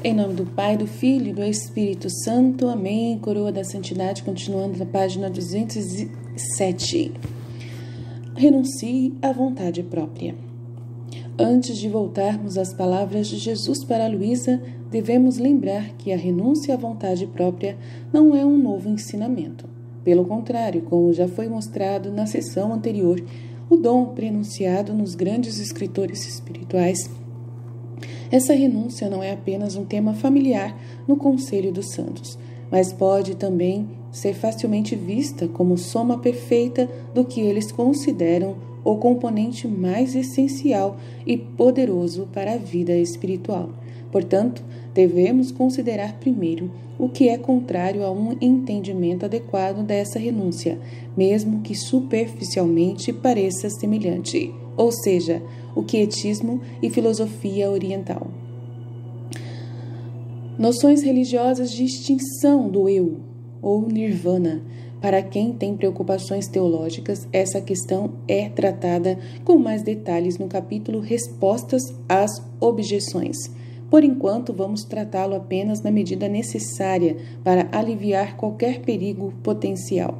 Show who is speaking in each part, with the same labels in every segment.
Speaker 1: Em nome do Pai, do Filho e do Espírito Santo. Amém. Coroa da Santidade, continuando na página 207. Renuncie à vontade própria. Antes de voltarmos às palavras de Jesus para Luísa, devemos lembrar que a renúncia à vontade própria não é um novo ensinamento. Pelo contrário, como já foi mostrado na sessão anterior, o dom prenunciado nos grandes escritores espirituais, essa renúncia não é apenas um tema familiar no Conselho dos Santos, mas pode também ser facilmente vista como soma perfeita do que eles consideram o componente mais essencial e poderoso para a vida espiritual. Portanto, devemos considerar primeiro o que é contrário a um entendimento adequado dessa renúncia, mesmo que superficialmente pareça semelhante, ou seja, o quietismo e filosofia oriental. Noções religiosas de extinção do eu, ou nirvana. Para quem tem preocupações teológicas, essa questão é tratada com mais detalhes no capítulo Respostas às Objeções. Por enquanto, vamos tratá-lo apenas na medida necessária para aliviar qualquer perigo potencial.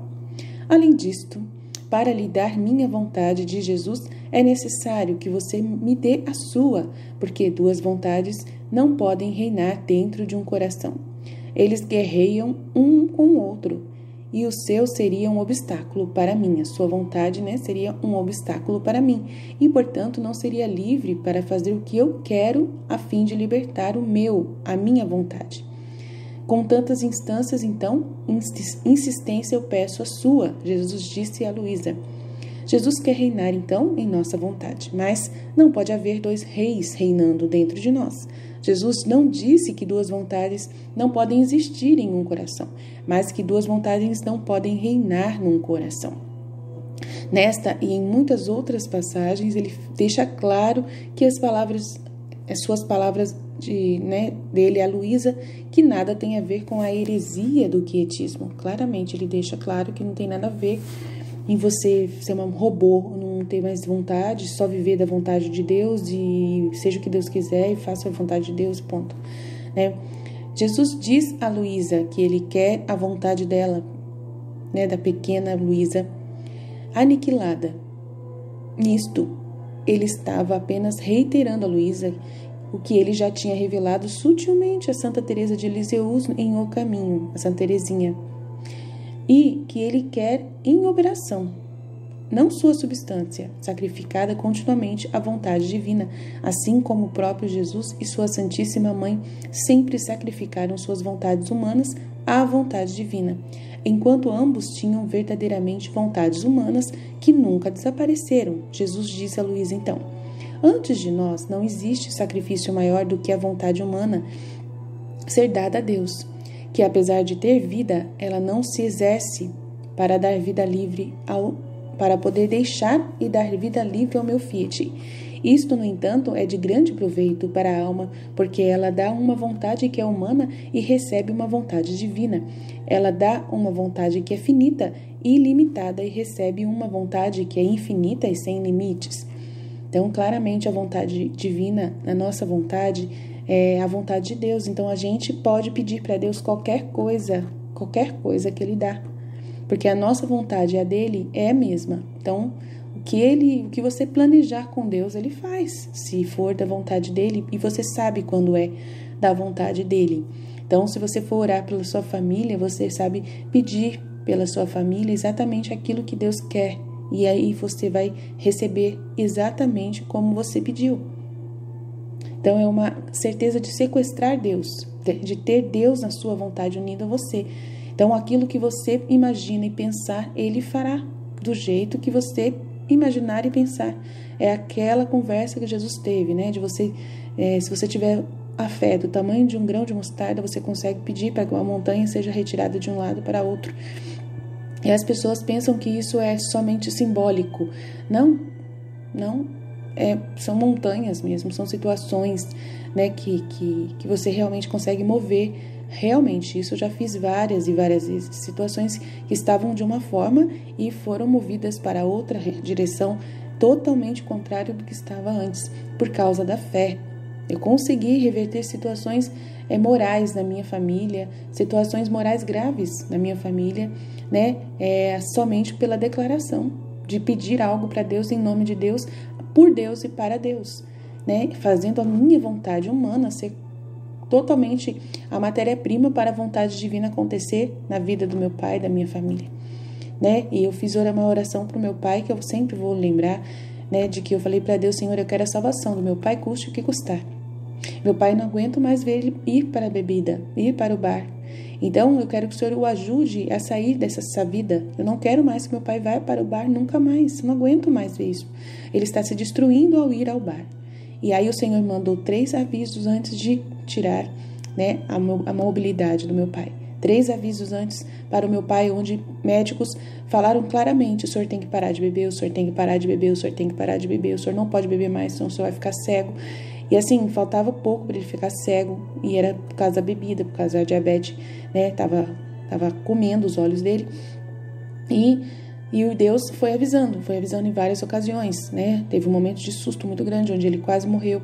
Speaker 1: Além disto, para lhe dar minha vontade de Jesus, é necessário que você me dê a sua, porque duas vontades não podem reinar dentro de um coração. Eles guerreiam um com o outro, e o seu seria um obstáculo para mim. A sua vontade, seria um obstáculo para mim, e, portanto, não seria livre para fazer o que eu quero a fim de libertar a minha vontade. Com tantas instâncias, então, insistência eu peço a sua, Jesus disse a Luísa. Jesus quer reinar, então, em nossa vontade, mas não pode haver dois reis reinando dentro de nós. Jesus não disse que duas vontades não podem existir em um coração, mas que duas vontades não podem reinar num coração. Nesta e em muitas outras passagens, ele deixa claro que as suas palavras dele a Luísa, que nada tem a ver com a heresia do quietismo. Claramente, ele deixa claro que não tem nada a ver em você ser um robô, não ter mais vontade, só viver da vontade de Deus e seja o que Deus quiser e faça a vontade de Deus, ponto. Jesus diz a Luísa que ele quer a vontade dela, da pequena Luísa, aniquilada. Nisto, ele estava apenas reiterando a Luísa o que ele já tinha revelado sutilmente a Santa Teresa de Lisieux em O Caminho, a Santa Teresinha, e que ele quer em operação, não sua substância, sacrificada continuamente à vontade divina, assim como o próprio Jesus e sua Santíssima Mãe sempre sacrificaram suas vontades humanas à vontade divina, enquanto ambos tinham verdadeiramente vontades humanas que nunca desapareceram. Jesus disse a Luísa então: antes de nós não existe sacrifício maior do que a vontade humana ser dada a Deus, que apesar de ter vida, ela não se exerce para dar vida livre para poder deixar e dar vida livre ao meu Fiat. Isto, no entanto, é de grande proveito para a alma, porque ela dá uma vontade que é humana e recebe uma vontade divina. Ela dá uma vontade que é finita e ilimitada e recebe uma vontade que é infinita e sem limites. Então, claramente, a vontade divina, a nossa vontade, é a vontade de Deus. Então, a gente pode pedir para Deus qualquer coisa que Ele dá. Porque a nossa vontade e a dele é a mesma. Então, o que você planejar com Deus, Ele faz, se for da vontade dEle, e você sabe quando é da vontade dEle. Então, se você for orar pela sua família, você sabe pedir pela sua família exatamente aquilo que Deus quer. E aí você vai receber exatamente como você pediu. Então, é uma certeza de sequestrar Deus, de ter Deus na sua vontade unido a você. Então, aquilo que você imagina e pensar, Ele fará do jeito que você imaginar e pensar. É aquela conversa que Jesus teve, de você, se você tiver a fé do tamanho de um grão de mostarda, você consegue pedir para que uma montanha seja retirada de um lado para outro. E as pessoas pensam que isso é somente simbólico. Não. São montanhas mesmo, são situações que você realmente consegue mover. Realmente, isso eu já fiz várias e várias vezes. Situações que estavam de uma forma e foram movidas para outra direção totalmente contrária do que estava antes, por causa da fé. Eu consegui reverter situações morais na minha família, situações morais graves na minha família, né? Somente pela declaração de pedir algo para Deus em nome de Deus, por Deus e para Deus, né? Fazendo a minha vontade humana ser totalmente a matéria-prima para a vontade divina acontecer na vida do meu pai, da minha família, né? E eu fiz uma oração para o meu pai, que eu sempre vou lembrar, né? De que eu falei para Deus: Senhor, eu quero a salvação do meu pai, custe o que custar. Meu pai, não aguento mais ver ele ir para a bebida, ir para o bar. Então, eu quero que o Senhor o ajude a sair dessa vida. Eu não quero mais que meu pai vá para o bar nunca mais. Eu não aguento mais ver isso. Ele está se destruindo ao ir ao bar. E aí o Senhor mandou 3 avisos antes de tirar, né, a mobilidade do meu pai. 3 avisos antes para o meu pai, onde médicos falaram claramente: o senhor tem que parar de beber, o senhor tem que parar de beber, o senhor tem que parar de beber, o senhor não pode beber mais, senão o senhor vai ficar cego. E assim, faltava pouco para ele ficar cego, e era por causa da bebida, por causa da diabetes, né? Tava comendo os olhos dele. E o Deus foi avisando em várias ocasiões, né? Teve um momento de susto muito grande, onde ele quase morreu.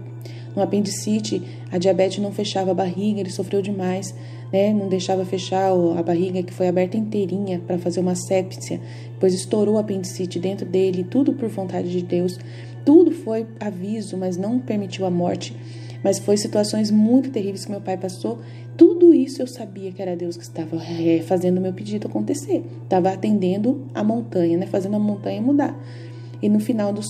Speaker 1: No apendicite, a diabetes não fechava a barriga, ele sofreu demais, né? Não deixava fechar a barriga, que foi aberta inteirinha para fazer uma sepsia. Depois estourou o apendicite dentro dele, tudo por vontade de Deus. Tudo foi aviso, mas não permitiu a morte. Mas foi situações muito terríveis que meu pai passou. Tudo isso eu sabia que era Deus que estava fazendo o meu pedido acontecer. Estava atendendo a montanha, né? Fazendo a montanha mudar. E no final do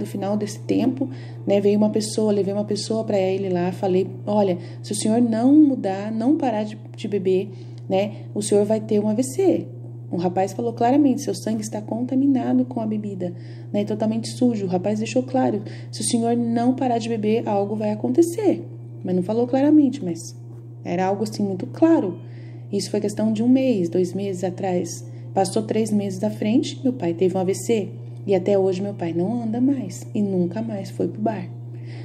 Speaker 1: final desse tempo, né, levei uma pessoa para ele lá, falei: olha, se o senhor não mudar, não parar de beber, né, o senhor vai ter um AVC. Um rapaz falou claramente: seu sangue está contaminado com a bebida, né, totalmente sujo. O rapaz deixou claro: se o senhor não parar de beber, algo vai acontecer. Mas não falou claramente, mas era algo assim muito claro. Isso foi questão de 1 mês, 2 meses atrás. Passou 3 meses à frente, meu pai teve um AVC. E até hoje meu pai não anda mais e nunca mais foi pro bar.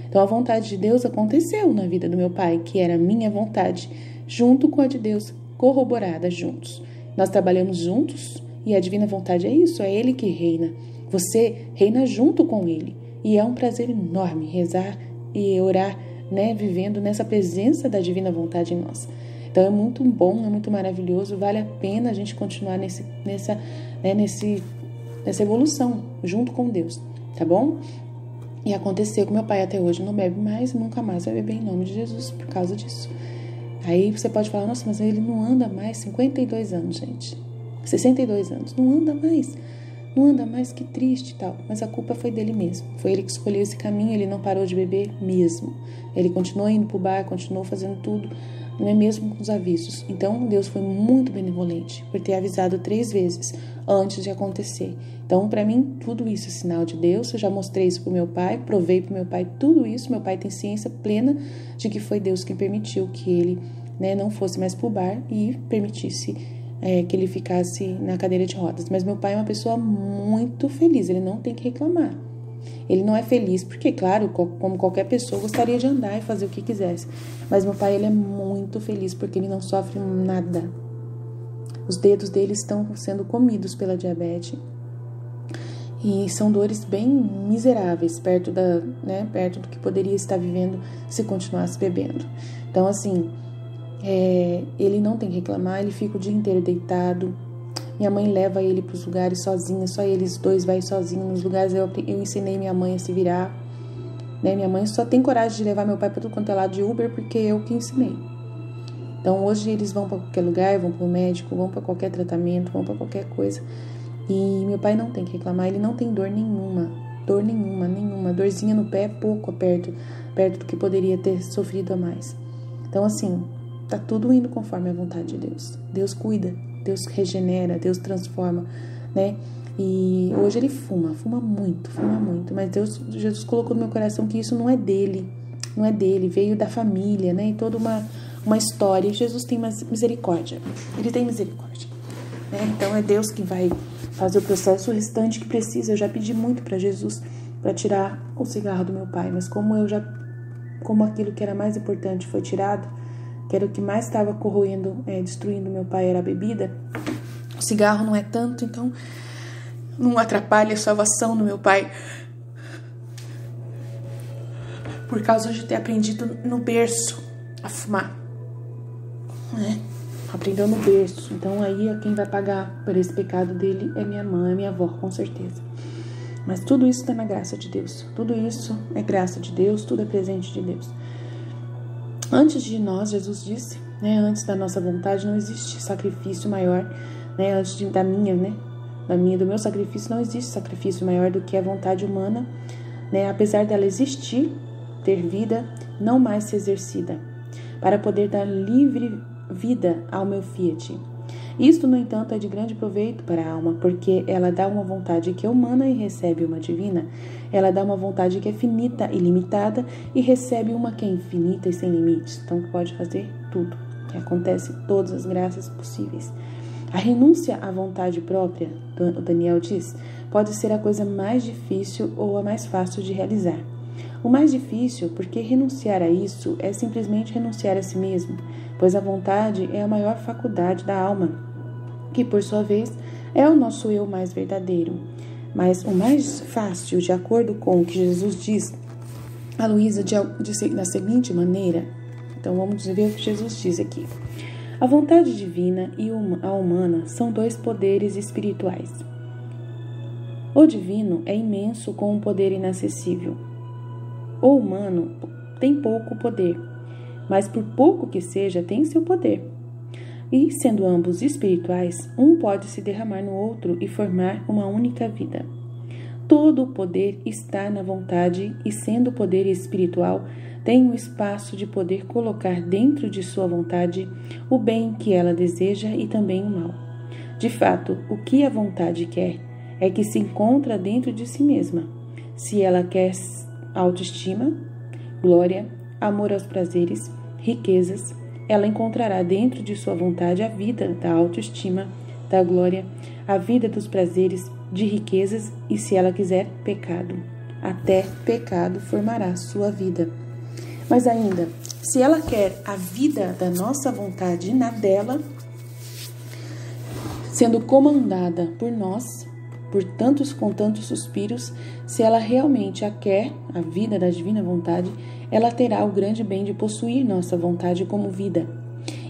Speaker 1: Então a vontade de Deus aconteceu na vida do meu pai, que era a minha vontade, junto com a de Deus, corroborada juntos. Nós trabalhamos juntos e a divina vontade é isso, é Ele que reina. Você reina junto com Ele. E é um prazer enorme rezar e orar, né, vivendo nessa presença da divina vontade em nós. Então é muito bom, é muito maravilhoso, vale a pena a gente continuar nessa evolução, junto com Deus, tá bom? E aconteceu com meu pai até hoje, não bebe mais, nunca mais vai beber em nome de Jesus por causa disso. Aí você pode falar: nossa, mas ele não anda mais, 52 anos, gente. 62 anos, não anda mais, que triste e tal. Mas a culpa foi dele mesmo, foi ele que escolheu esse caminho, ele não parou de beber mesmo. Ele continuou indo pro bar, continuou fazendo tudo, não é mesmo com os avisos. Então, Deus foi muito benevolente por ter avisado 3 vezes antes de acontecer. Então, para mim, tudo isso é sinal de Deus. Eu já mostrei isso pro meu pai, provei pro meu pai tudo isso. Meu pai tem ciência plena de que foi Deus que permitiu que ele, né, não fosse mais pro bar e permitisse que ele ficasse na cadeira de rodas. Mas meu pai é uma pessoa muito feliz, ele não tem que reclamar. Ele não é feliz porque, claro, como qualquer pessoa, gostaria de andar e fazer o que quisesse. Mas meu pai, ele é muito feliz porque ele não sofre nada. Os dedos dele estão sendo comidos pela diabetes. E são dores bem miseráveis, perto do que poderia estar vivendo se continuasse bebendo. Então, assim, ele não tem que reclamar, ele fica o dia inteiro deitado. Minha mãe leva ele para os lugares sozinha, só eles dois vai sozinhos nos lugares. Eu ensinei minha mãe a se virar, né? Minha mãe só tem coragem de levar meu pai para tudo quanto é lado de Uber porque eu que ensinei. Então hoje eles vão para qualquer lugar, vão para o médico, vão para qualquer tratamento, vão para qualquer coisa. E meu pai não tem que reclamar, ele não tem dor nenhuma. Dorzinha no pé é pouco perto do que poderia ter sofrido a mais. Então assim, tá tudo indo conforme a vontade de Deus. Deus cuida. Deus regenera, Deus transforma, né? E hoje ele fuma muito, mas Jesus colocou no meu coração que isso não é dele, veio da família, né? E toda uma história. E Jesus tem misericórdia, ele tem misericórdia, né? Então é Deus que vai fazer o processo restante que precisa. Eu já pedi muito para Jesus para tirar o cigarro do meu pai, mas como aquilo que era mais importante foi tirado, que era o que mais estava corroendo, destruindo meu pai, era a bebida. O cigarro não é tanto, então não atrapalha a salvação do meu pai. por causa de ter aprendido no berço a fumar, né? Aprendeu no berço. Então aí quem vai pagar por esse pecado dele é minha mãe, é minha avó, com certeza. Mas tudo isso está na graça de Deus. Tudo isso é graça de Deus, tudo é presente de Deus. Antes de nós, Jesus disse, né, antes da nossa vontade não existe sacrifício maior, né, antes do meu sacrifício não existe sacrifício maior do que a vontade humana, né, apesar dela existir, ter vida, não mais se exercida, para poder dar livre vida ao meu fiat. Isto, no entanto, é de grande proveito para a alma, porque ela dá uma vontade que é humana e recebe uma divina. Ela dá uma vontade que é finita e limitada e recebe uma que é infinita e sem limites. Então, pode fazer tudo. Acontece todas as graças possíveis. A renúncia à vontade própria, o Daniel diz, pode ser a coisa mais difícil ou a mais fácil de realizar. O mais difícil, porque renunciar a isso é simplesmente renunciar a si mesmo, pois a vontade é a maior faculdade da alma, que por sua vez é o nosso eu mais verdadeiro. Mas o mais fácil, de acordo com o que Jesus diz a Luísa da seguinte maneira, então vamos ver o que Jesus diz aqui. A vontade divina e a humana são dois poderes espirituais. O divino é imenso com um poder inacessível. O humano tem pouco poder, mas por pouco que seja, tem seu poder. E, sendo ambos espirituais, um pode se derramar no outro e formar uma única vida. Todo o poder está na vontade e, sendo poder espiritual, tem o espaço de poder colocar dentro de sua vontade o bem que ela deseja e também o mal. De fato, o que a vontade quer é que se encontra dentro de si mesma. Se ela quer autoestima, glória, amor aos prazeres, riquezas, ela encontrará dentro de sua vontade a vida da autoestima, da glória, a vida dos prazeres, de riquezas e, se ela quiser, pecado. Até pecado formará sua vida. Mas ainda, se ela quer a vida da nossa vontade na dela, sendo comandada por nós, com tantos suspiros, se ela realmente a quer, a vida da divina vontade, ela terá o grande bem de possuir nossa vontade como vida.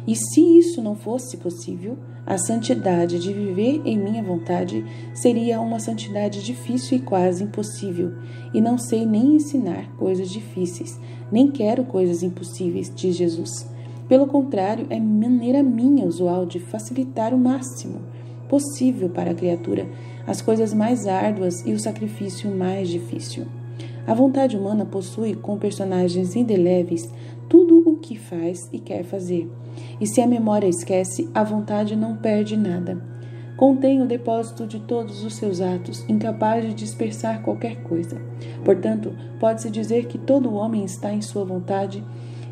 Speaker 1: E se isso não fosse possível, a santidade de viver em minha vontade seria uma santidade difícil e quase impossível. E não sei nem ensinar coisas difíceis, nem quero coisas impossíveis, diz Jesus. Pelo contrário, é maneira minha usual de facilitar o máximo possível para a criatura as coisas mais árduas e o sacrifício mais difícil. A vontade humana possui, com personagens indeléveis, tudo o que faz e quer fazer. E se a memória esquece, a vontade não perde nada. Contém o depósito de todos os seus atos, incapaz de dispersar qualquer coisa. Portanto, pode-se dizer que todo homem está em sua vontade.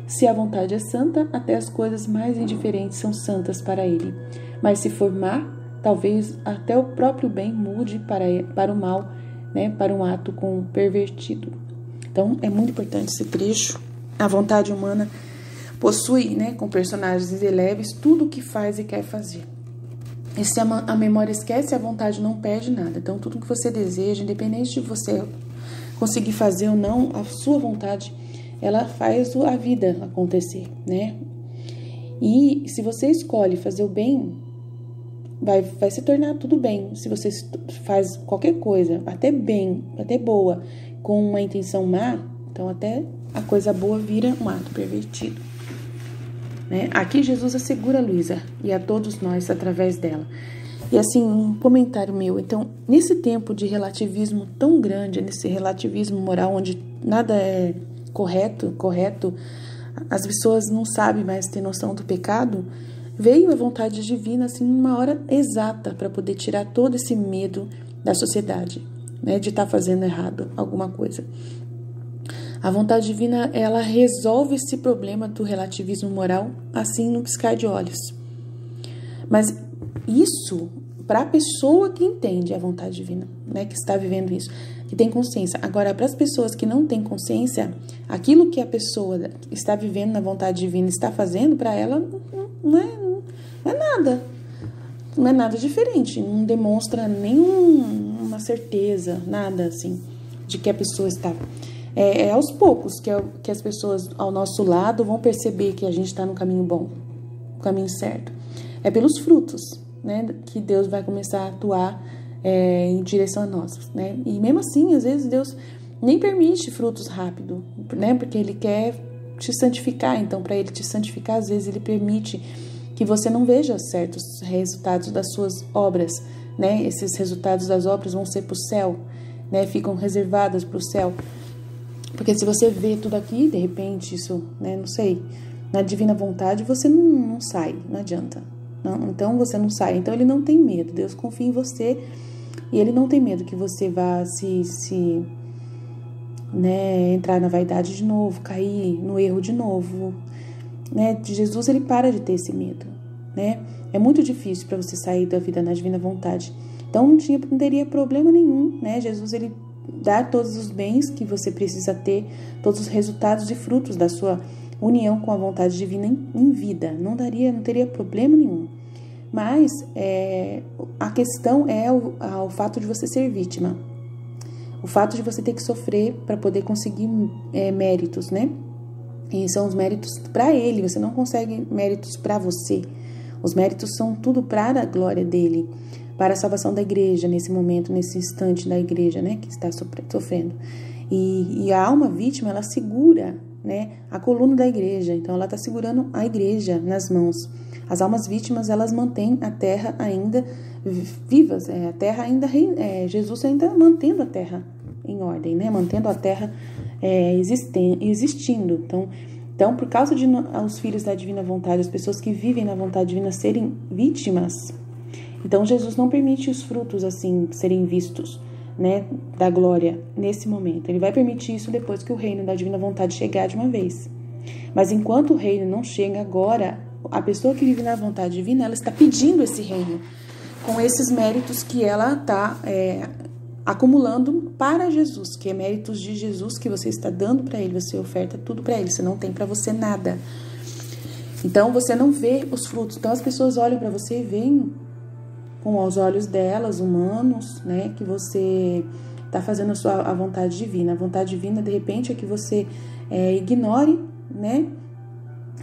Speaker 1: Se a vontade é santa, até as coisas mais indiferentes são santas para ele. Mas se for má, talvez até o próprio bem mude para o mal, né, para um ato pervertido. Então, é muito importante esse trecho. A vontade humana possui, né, com personagens indeléveis, tudo o que faz e quer fazer. E se a memória esquece, a vontade não perde nada. Então, tudo que você deseja, independente de você conseguir fazer ou não, a sua vontade, ela faz a vida acontecer, né? E se você escolhe fazer o bem, vai se tornar tudo bem. Se você faz qualquer coisa, até bem, até boa, com uma intenção má, então até a coisa boa vira um ato pervertido. Né? Aqui Jesus assegura a Luísa e a todos nós através dela. E assim, um comentário meu. Então, nesse tempo de relativismo tão grande, nesse relativismo moral onde nada é correto, as pessoas não sabem mais ter noção do pecado, veio a vontade divina assim numa hora exata para poder tirar todo esse medo da sociedade, né, de estar fazendo errado alguma coisa. A vontade divina, ela resolve esse problema do relativismo moral assim no piscar de olhos. Mas isso para a pessoa que entende a vontade divina, né, que está vivendo isso, que tem consciência. Agora, para as pessoas que não têm consciência, aquilo que a pessoa está vivendo na vontade divina está fazendo, para ela não é nada. Não é nada diferente. Não demonstra nenhuma certeza, nada assim, de que a pessoa está É aos poucos que as pessoas ao nosso lado vão perceber que a gente está no caminho bom, no caminho certo. É pelos frutos, né, que Deus vai começar a atuar em direção a nós, né? E mesmo assim, às vezes Deus nem permite frutos rápido, né? Porque Ele quer te santificar. Então, para Ele te santificar, às vezes Ele permite que você não veja certos resultados das suas obras, né? Esses resultados das obras vão ser para o céu, né? Ficam reservadas para o céu. Porque se você vê tudo aqui, de repente, isso, né, não sei, na divina vontade, você não sai, não adianta. Não, então você não sai. Então Ele não tem medo. Deus confia em você e Ele não tem medo que você vá né, entrar na vaidade de novo, cair no erro de novo. Né? De Jesus, Ele para de ter esse medo. Né? É muito difícil para você sair da vida na divina vontade. Então não teria problema nenhum, né? Jesus, Ele dá todos os bens que você precisa ter, todos os resultados e frutos da sua união com a vontade divina em vida. Não teria problema nenhum. Mas a questão é o fato de você ser vítima. O fato de você ter que sofrer para poder conseguir méritos, né? E são os méritos para Ele. Você não consegue méritos para você. Os méritos são tudo para a glória dEle, para a salvação da igreja, nesse momento, nesse instante da igreja, né, que está sofrendo. E a alma vítima, ela segura, né, a coluna da igreja. Então, ela está segurando a igreja nas mãos. As almas vítimas, elas mantêm a terra ainda vivas. A terra ainda, Jesus ainda mantendo a terra em ordem, né, mantendo a terra existindo. Então, por causa de os filhos da divina vontade, as pessoas que vivem na vontade divina serem vítimas, então Jesus não permite os frutos assim serem vistos, né, da glória nesse momento. Ele vai permitir isso depois que o reino da divina vontade chegar de uma vez. Mas enquanto o reino não chega agora, a pessoa que vive na vontade divina, ela está pedindo esse reino com esses méritos que ela está acumulando para Jesus, que é méritos de Jesus que você está dando para Ele, você oferta tudo para Ele, você não tem para você nada. Então você não vê os frutos. Então as pessoas olham para você e veem com os olhos delas, humanos, né, que você está fazendo a vontade divina. A vontade divina, de repente, é que você ignore, né,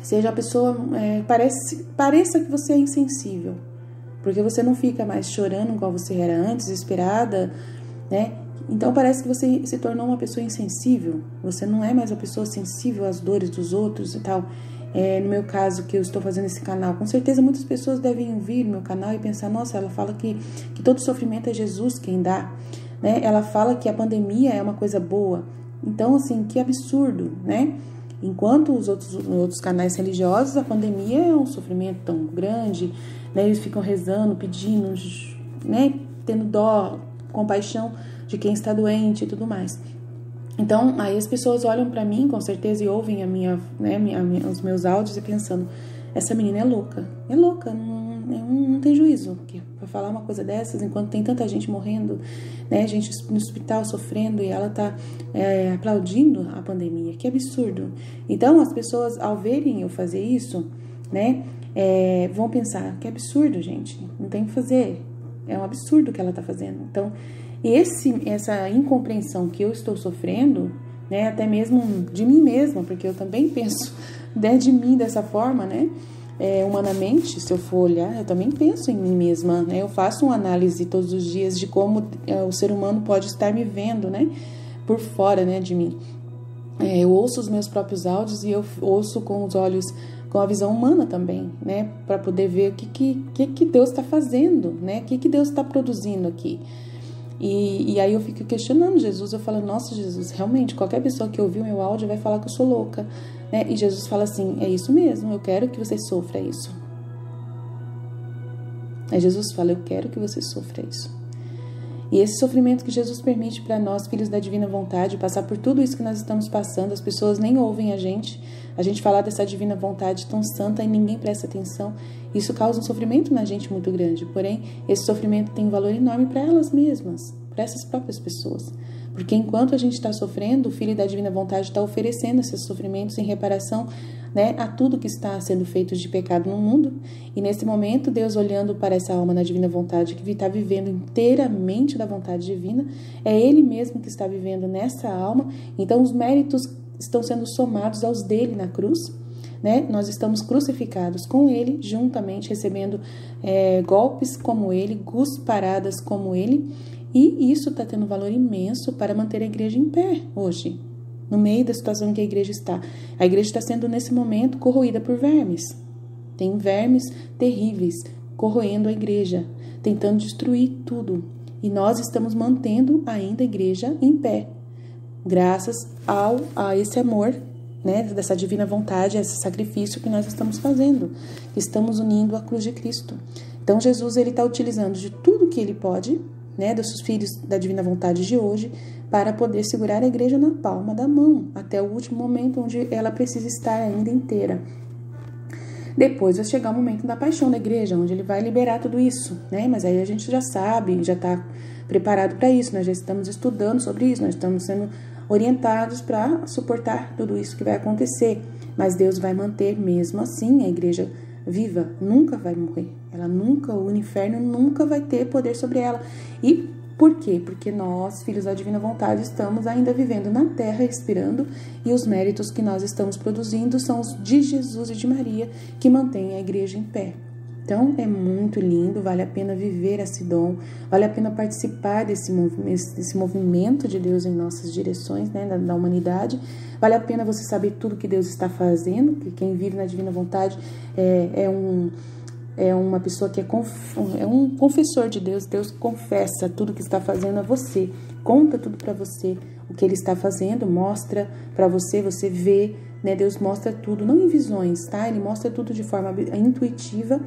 Speaker 1: seja a pessoa, pareça que você é insensível, porque você não fica mais chorando igual você era antes, desesperada, né? Então parece que você se tornou uma pessoa insensível, você não é mais uma pessoa sensível às dores dos outros e tal. No meu caso, que eu estou fazendo esse canal, com certeza muitas pessoas devem ouvir meu canal e pensar, nossa, ela fala que todo sofrimento é Jesus quem dá, né? Ela fala que a pandemia é uma coisa boa. Então, assim, que absurdo, né? Enquanto os outros canais religiosos, a pandemia é um sofrimento tão grande, né? Eles ficam rezando, pedindo, né? Tendo dó, compaixão de quem está doente e tudo mais. Então, aí as pessoas olham pra mim, com certeza, e ouvem os meus áudios e pensando, essa menina é louca, não tem juízo pra falar uma coisa dessas, enquanto tem tanta gente morrendo, né, gente no hospital sofrendo, e ela tá aplaudindo a pandemia, que absurdo. Então, as pessoas, ao verem eu fazer isso, né, vão pensar, que absurdo, gente, não tem o que fazer, é um absurdo o que ela tá fazendo. Então, essa incompreensão que eu estou sofrendo, né, até mesmo de mim mesma, porque eu também penso de mim dessa forma, né, humanamente, se eu for olhar, eu também penso em mim mesma, né, eu faço uma análise todos os dias de como o ser humano pode estar me vendo, né, por fora, né, de mim. Eu ouço os meus próprios áudios e eu ouço com os olhos, com a visão humana também, né, para poder ver o que Deus está fazendo, né, o que Deus está produzindo aqui. E aí eu fico questionando Jesus, eu falo, nossa, Jesus, realmente, qualquer pessoa que ouvir o meu áudio vai falar que eu sou louca, né? E Jesus fala assim, é isso mesmo, eu quero que você sofra isso. Aí Jesus fala, eu quero que você sofra isso. E esse sofrimento que Jesus permite para nós, filhos da divina vontade, passar por tudo isso que nós estamos passando, as pessoas nem ouvem a gente falar dessa divina vontade tão santa e ninguém presta atenção. Isso causa um sofrimento na gente muito grande, porém, esse sofrimento tem um valor enorme para elas mesmas, por essas próprias pessoas. Porque enquanto a gente está sofrendo, o Filho da Divina Vontade está oferecendo esses sofrimentos em reparação, né, a tudo que está sendo feito de pecado no mundo. E nesse momento, Deus, olhando para essa alma na Divina Vontade, que está vivendo inteiramente da vontade divina, é Ele mesmo que está vivendo nessa alma. Então os méritos estão sendo somados aos dele na cruz, né? Nós estamos crucificados com Ele, juntamente recebendo golpes como Ele, gusparadas como Ele, e isso está tendo valor imenso para manter a igreja em pé hoje, no meio da situação que a igreja está. A igreja está sendo, nesse momento, corroída por vermes. Tem vermes terríveis corroendo a igreja, tentando destruir tudo. E nós estamos mantendo ainda a igreja em pé, graças a esse amor, né, dessa divina vontade, esse sacrifício que nós estamos fazendo. Estamos unindo a cruz de Cristo. Então, Jesus, ele está utilizando de tudo que ele pode, né, dos filhos da divina vontade de hoje, para poder segurar a igreja na palma da mão, até o último momento onde ela precisa estar ainda inteira. Depois vai chegar o momento da paixão da igreja, onde ele vai liberar tudo isso, né? Mas aí a gente já sabe, já está preparado para isso, nós já estamos estudando sobre isso, nós estamos sendo orientados para suportar tudo isso que vai acontecer. Mas Deus vai manter mesmo assim a igreja viva, nunca vai morrer. O inferno nunca vai ter poder sobre ela. E por quê? Porque nós, filhos da divina vontade, estamos ainda vivendo na terra, respirando, e os méritos que nós estamos produzindo são os de Jesus e de Maria, que mantêm a igreja em pé. Então, é muito lindo, vale a pena viver esse dom, vale a pena participar desse movimento de Deus em nossas direções, né, da humanidade. Vale a pena você saber tudo que Deus está fazendo, que quem vive na divina vontade é uma pessoa que é um confessor de Deus. Deus confessa tudo que está fazendo a você, conta tudo para você, o que ele está fazendo, mostra para você, você vê, né? Deus mostra tudo, não em visões, tá? Ele mostra tudo de forma intuitiva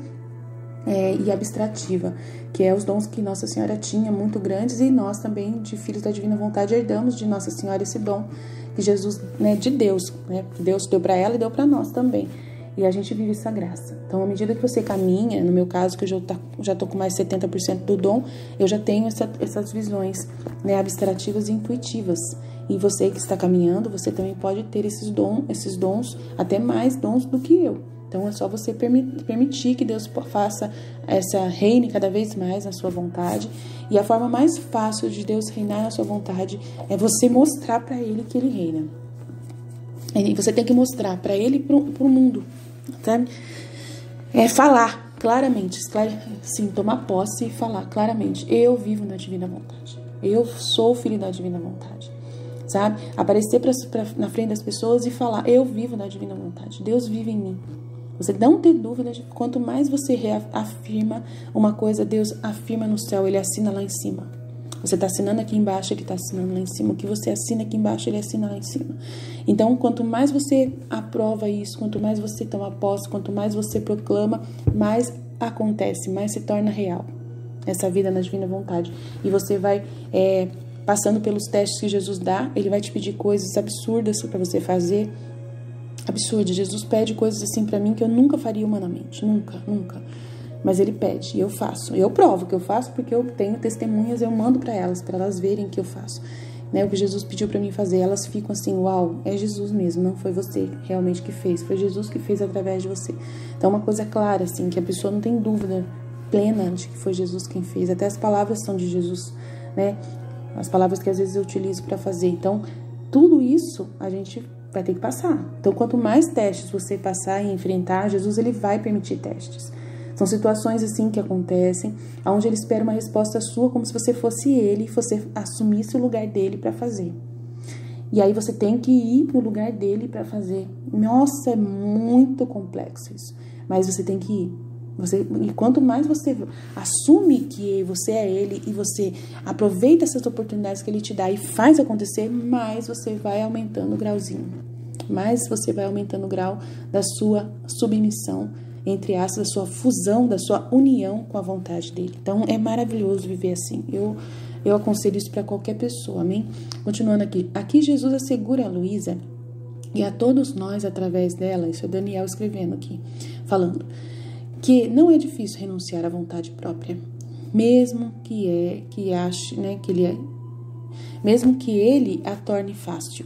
Speaker 1: e abstrativa, que é os dons que Nossa Senhora tinha, muito grandes, e nós também, de filhos da divina vontade, herdamos de Nossa Senhora esse dom que Jesus, né, de Deus, né? Deus deu para ela e deu para nós também. E a gente vive essa graça. Então, à medida que você caminha, no meu caso, que eu já estou com mais 70% do dom, eu já tenho essas visões, né, abstrativas e intuitivas. E você que está caminhando, você também pode ter esses dons, até mais dons do que eu. Então, é só você permitir que Deus faça reine cada vez mais na sua vontade. E a forma mais fácil de Deus reinar na sua vontade é você mostrar para Ele que Ele reina. E você tem que mostrar para Ele e para o mundo, sabe? Falar claramente, sim, tomar posse e falar claramente. Eu vivo na divina vontade. Eu sou filho da divina vontade, sabe? Aparecer na frente das pessoas e falar, eu vivo na divina vontade. Deus vive em mim. Você não tem dúvida de quanto mais você reafirma uma coisa, Deus afirma no céu, Ele assina lá em cima. Você está assinando aqui embaixo, Ele está assinando lá em cima. O que você assina aqui embaixo, Ele assina lá em cima. Então, quanto mais você aprova isso, quanto mais você toma posse, quanto mais você proclama, mais acontece, mais se torna real essa vida na divina vontade. E você vai passando pelos testes que Jesus dá, Ele vai te pedir coisas absurdas para você fazer. Absurdas. Jesus pede coisas assim para mim que eu nunca faria humanamente. Nunca, nunca. Mas Ele pede, e eu faço. Eu provo que eu faço porque eu tenho testemunhas, eu mando para elas verem que eu faço. Né? O que Jesus pediu para mim fazer, elas ficam assim, uau, é Jesus mesmo, não foi você realmente que fez, foi Jesus que fez através de você. Então, uma coisa clara, assim, que a pessoa não tem dúvida plena de que foi Jesus quem fez. Até as palavras são de Jesus, né? As palavras que às vezes eu utilizo para fazer. Então, tudo isso a gente vai ter que passar. Então, quanto mais testes você passar e enfrentar, Jesus, Ele vai permitir testes. São situações assim que acontecem, onde Ele espera uma resposta sua como se você fosse Ele e você assumisse o lugar dele para fazer. E aí você tem que ir no lugar dele para fazer. Nossa, é muito complexo isso. Mas você tem que ir. E quanto mais você assume que você é Ele e você aproveita essas oportunidades que Ele te dá e faz acontecer, mais você vai aumentando o grauzinho. Mais você vai aumentando o grau da sua submissão, entre aspas, da sua fusão, da sua união com a vontade dele. Então, é maravilhoso viver assim. Eu aconselho isso para qualquer pessoa, amém? Continuando aqui. Aqui Jesus assegura a Luísa e a todos nós através dela, isso é Daniel escrevendo aqui, falando, que não é difícil renunciar à vontade própria. mesmo que ele a torne fácil.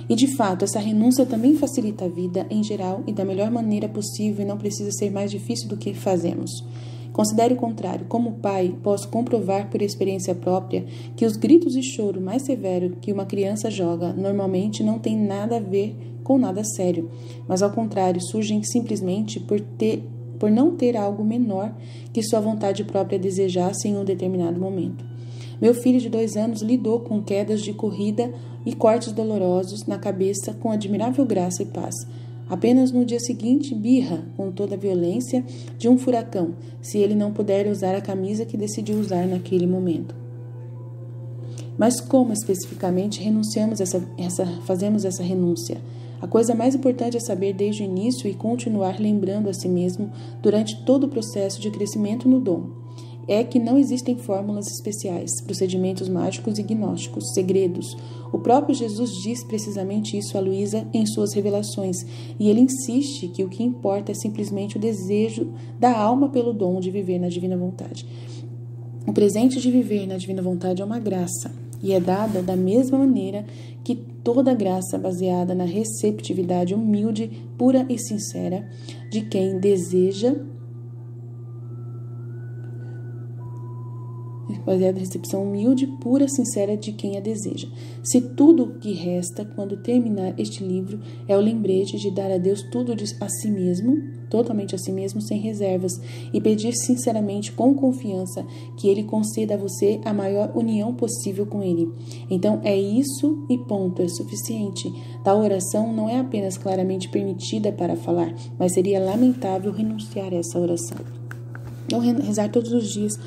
Speaker 1: E de fato, essa renúncia também facilita a vida em geral e da melhor maneira possível e não precisa ser mais difícil do que fazemos. Considere o contrário. Como pai, posso comprovar por experiência própria que os gritos de choro mais severos que uma criança joga normalmente não têm nada a ver com nada sério, mas ao contrário, surgem simplesmente por não ter algo menor que sua vontade própria desejasse em um determinado momento. Meu filho de 2 anos lidou com quedas de corrida e cortes dolorosos na cabeça com admirável graça e paz. Apenas no dia seguinte, birra com toda a violência de um furacão, se ele não puder usar a camisa que decidiu usar naquele momento. Mas como especificamente fazemos essa renúncia? A coisa mais importante é saber desde o início e continuar lembrando a si mesmo durante todo o processo de crescimento no dom. É que não existem fórmulas especiais, procedimentos mágicos e gnósticos, segredos. O próprio Jesus diz precisamente isso a Luísa em suas revelações, e ele insiste que o que importa é simplesmente o desejo da alma pelo dom de viver na divina vontade. O presente de viver na divina vontade é uma graça, e é dada da mesma maneira que toda graça baseada na receptividade humilde, pura e sincera de quem deseja, baseada na recepção humilde, pura, sincera de quem a deseja. Se tudo o que resta, quando terminar este livro, é o lembrete de dar a Deus tudo a si mesmo, totalmente a si mesmo, sem reservas, e pedir sinceramente, com confiança, que Ele conceda a você a maior união possível com Ele. Então, é isso e ponto, é suficiente. Tal oração não é apenas claramente permitida para falar, mas seria lamentável renunciar a essa oração. Então, rezar todos os dias,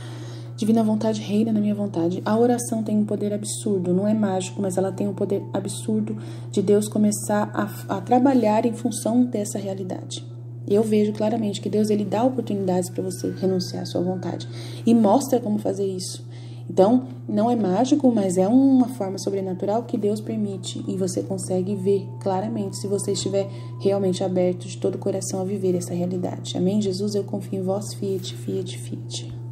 Speaker 1: divina vontade reina na minha vontade. A oração tem um poder absurdo, não é mágico, mas ela tem um poder absurdo de Deus começar a trabalhar em função dessa realidade. Eu vejo claramente que Deus ele dá oportunidades para você renunciar à sua vontade e mostra como fazer isso. Então, não é mágico, mas é uma forma sobrenatural que Deus permite e você consegue ver claramente se você estiver realmente aberto de todo o coração a viver essa realidade. Amém? Jesus, eu confio em vós, fiat, fiat, fiat.